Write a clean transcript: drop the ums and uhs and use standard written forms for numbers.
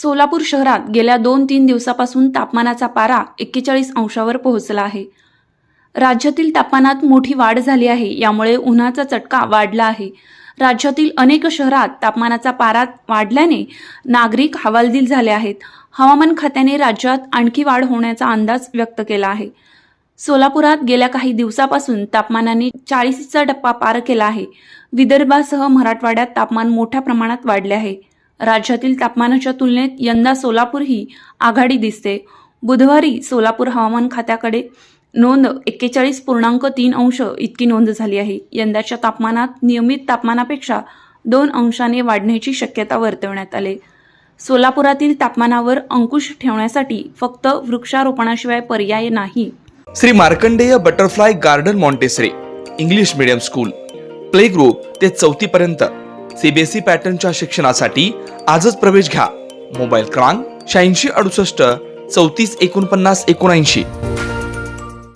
सोलापूर शहरात गेल्या 2-3 दिवसापासून तापमानाचा पारा 41 अंशावर पोहोचला आहे. राज्यातील तापमानात मोठी वाढ झाली आहे. यामुळे उन्हाचा चटका वाढला आहे. राज्यातील अनेक शहरात तापमानाचा पारा वाढल्याने नागरिक हवालदिल झाले आहेत. हवामान खात्याने राज्यात आणखी वाढ होण्याचा अंदाज व्यक्त केला आहे. सोलापुरात गेल्या काही दिवसापासून तापमानाने 40चा टप्पा पार केला आहे. विदर्भासह मराठवाड्यात तापमान मोठ्या प्रमाणात वाढले आहे. राज्यातील तापमानाच्या तुलनेत यंदा सोलापूर ही आघाडी दिसते. बुधवारी सोलापूर हवामान खात्याकडे नोंद 41.3 अंश इतकी नोंद झाली आहे. यंदाच्या तापमानात नियमित तापमानापेक्षा 2 अंशाने वाढण्याची शक्यता वर्तवण्यात आली. सोलापुरातील तापमानावर अंकुश ठेवण्यासाठी फक्त वृक्षारोपणाशिवाय पर्याय नाही. Shri Markandey butterfly garden Montessori English medium school play group ते 4थी पर्यंत सीबीएसई पॅटर्नच्या शिक्षणासाठी आजच प्रवेश घ्या. मोबाईल क्रमांक 8668 34 49 79.